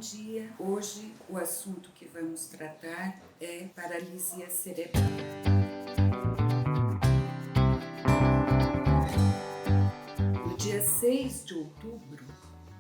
dia. Hoje o assunto que vamos tratar é paralisia cerebral. No dia 6 de outubro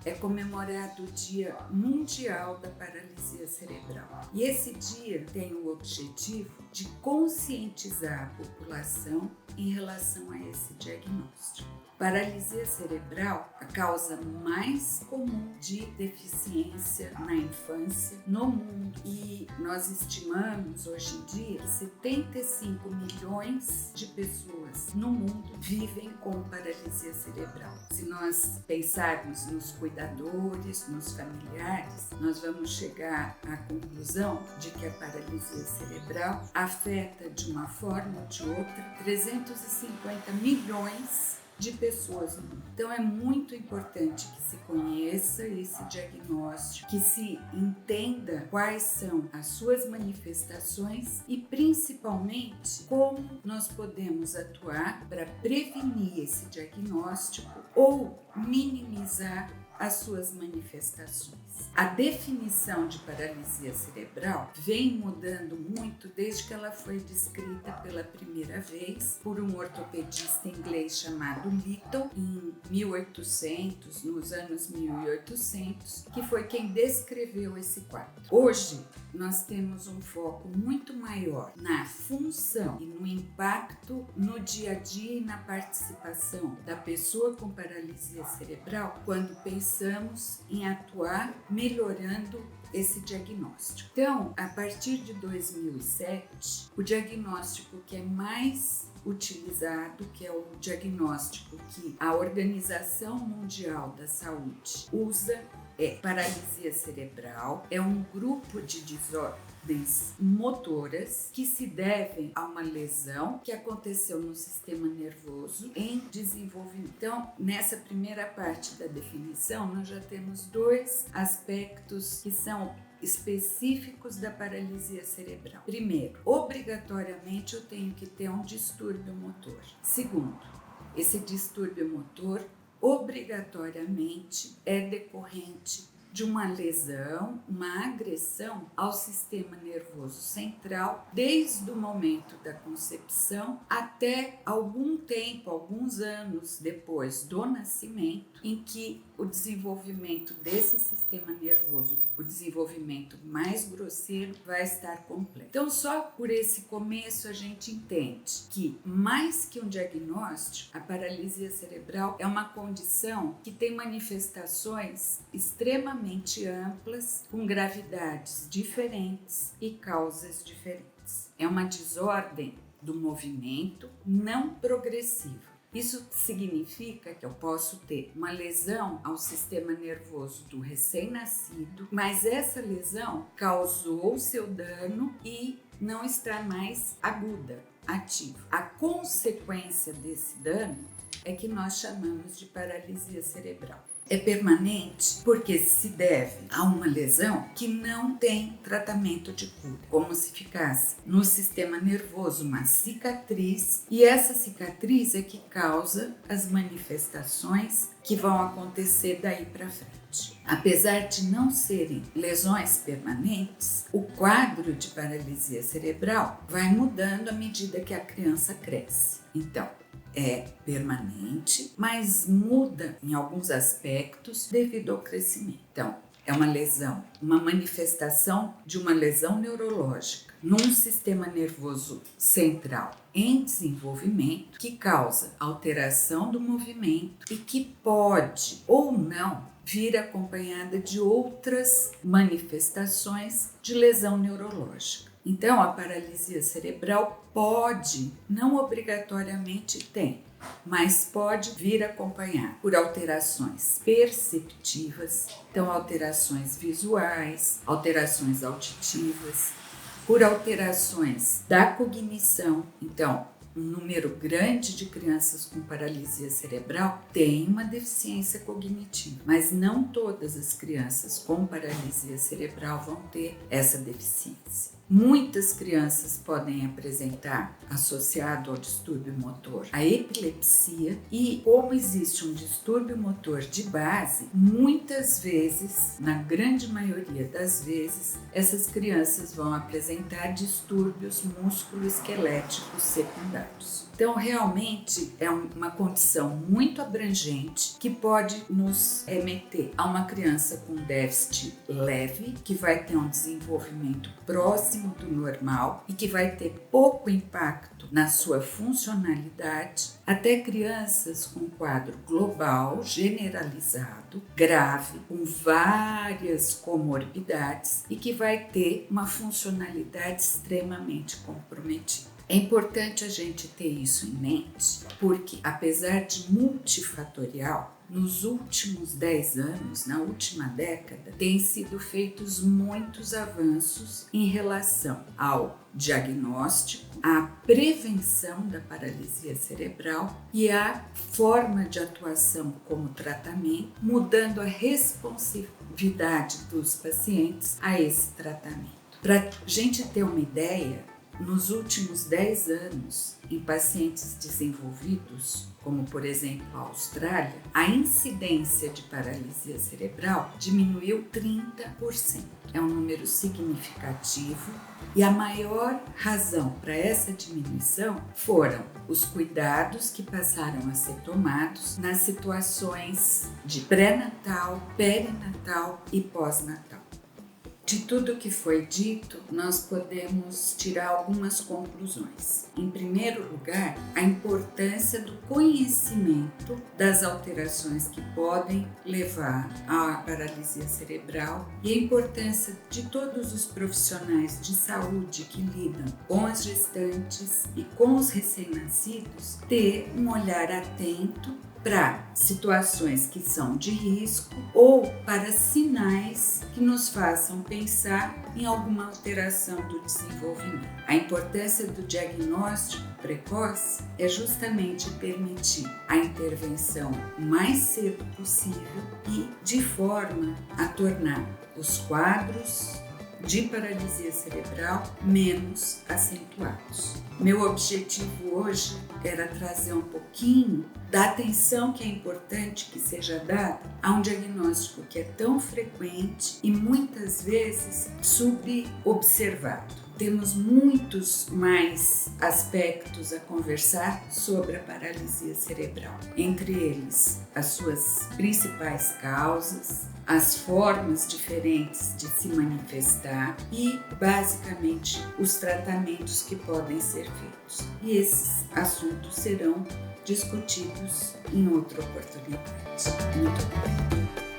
é comemorado o Dia Mundial da Paralisia Cerebral. E esse dia tem o objetivo de conscientizar a população em relação a esse diagnóstico. Paralisia cerebral é a causa mais comum de deficiência na infância no mundo, e nós estimamos hoje em dia que 75 milhões de pessoas no mundo vivem com paralisia cerebral. Se nós pensarmos nos cuidadores, nos familiares, nós vamos chegar à conclusão de que a paralisia cerebral afeta de uma forma ou de outra 350 milhões de pessoas no mundo. Então é muito importante que se conheça esse diagnóstico, que se entenda quais são as suas manifestações e principalmente como nós podemos atuar para prevenir esse diagnóstico ou minimizar as suas manifestações. A definição de paralisia cerebral vem mudando muito desde que ela foi descrita pela primeira vez por um ortopedista inglês chamado Little em 1800, nos anos 1800, que foi quem descreveu esse quadro. Hoje, nós temos um foco muito maior na função e no impacto no dia a dia e na participação da pessoa com paralisia cerebral quando pensamos em atuar melhorando esse diagnóstico. Então, a partir de 2007, o diagnóstico que é mais utilizado, que é o diagnóstico que a Organização Mundial da Saúde usa, é paralisia cerebral. É um grupo de desordens motoras que se devem a uma lesão que aconteceu no sistema nervoso em desenvolvimento. Então, nessa primeira parte da definição, nós já temos dois aspectos que são específicos da paralisia cerebral. Primeiro, obrigatoriamente eu tenho que ter um distúrbio motor. Segundo, esse distúrbio motor obrigatoriamente é decorrente de uma lesão, uma agressão ao sistema nervoso central, desde o momento da concepção até algum tempo, alguns anos depois do nascimento, em que o desenvolvimento desse sistema nervoso, o desenvolvimento mais grosseiro, vai estar completo. Então, só por esse começo a gente entende que, mais que um diagnóstico, a paralisia cerebral é uma condição que tem manifestações extremamente amplas, com gravidades diferentes e causas diferentes. É uma desordem do movimento não progressiva. Isso significa que eu posso ter uma lesão ao sistema nervoso do recém-nascido, mas essa lesão causou seu dano e não está mais aguda, ativa. A consequência desse dano é que nós chamamos de paralisia cerebral. É permanente porque se deve a uma lesão que não tem tratamento de cura, como se ficasse no sistema nervoso uma cicatriz, e essa cicatriz é que causa as manifestações que vão acontecer daí para frente. Apesar de não serem lesões permanentes, o quadro de paralisia cerebral vai mudando à medida que a criança cresce. Então, é permanente, mas muda em alguns aspectos devido ao crescimento. Então, é uma lesão, uma manifestação de uma lesão neurológica num sistema nervoso central em desenvolvimento que causa alteração do movimento e que pode ou não vir acompanhada de outras manifestações de lesão neurológica. Então, a paralisia cerebral pode, não obrigatoriamente tem, mas pode vir acompanhar por alterações perceptivas, então alterações visuais, alterações auditivas, por alterações da cognição. Então, um número grande de crianças com paralisia cerebral tem uma deficiência cognitiva, mas não todas as crianças com paralisia cerebral vão ter essa deficiência. Muitas crianças podem apresentar, associado ao distúrbio motor, a epilepsia, e como existe um distúrbio motor de base, muitas vezes, na grande maioria das vezes, essas crianças vão apresentar distúrbios músculo-esqueléticos secundários. Então, realmente é uma condição muito abrangente que pode nos remeter a uma criança com déficit leve, que vai ter um desenvolvimento próximo do normal e que vai ter pouco impacto na sua funcionalidade, até crianças com quadro global, generalizado, grave, com várias comorbidades e que vai ter uma funcionalidade extremamente comprometida. É importante a gente ter isso em mente, porque apesar de multifatorial, nos últimos 10 anos, na última década, têm sido feitos muitos avanços em relação ao diagnóstico, à prevenção da paralisia cerebral e à forma de atuação como tratamento, mudando a responsividade dos pacientes a esse tratamento. Para a gente ter uma ideia, nos últimos 10 anos, em pacientes desenvolvidos, como por exemplo a Austrália, a incidência de paralisia cerebral diminuiu 30%. É um número significativo e a maior razão para essa diminuição foram os cuidados que passaram a ser tomados nas situações de pré-natal, perinatal e pós-natal. De tudo que foi dito, nós podemos tirar algumas conclusões. Em primeiro lugar, a importância do conhecimento das alterações que podem levar à paralisia cerebral e a importância de todos os profissionais de saúde que lidam com as gestantes e com os recém-nascidos ter um olhar atento para situações que são de risco ou para sinais que nos façam pensar em alguma alteração do desenvolvimento. A importância do diagnóstico precoce é justamente permitir a intervenção o mais cedo possível e de forma a tornar os quadros de paralisia cerebral menos acentuados. Meu objetivo hoje era trazer um pouquinho da atenção que é importante que seja dada a um diagnóstico que é tão frequente e muitas vezes subobservado. Temos muitos mais aspectos a conversar sobre a paralisia cerebral, entre eles as suas principais causas, as formas diferentes de se manifestar e, basicamente, os tratamentos que podem ser feitos. E esses assuntos serão discutidos em outra oportunidade. Muito obrigada.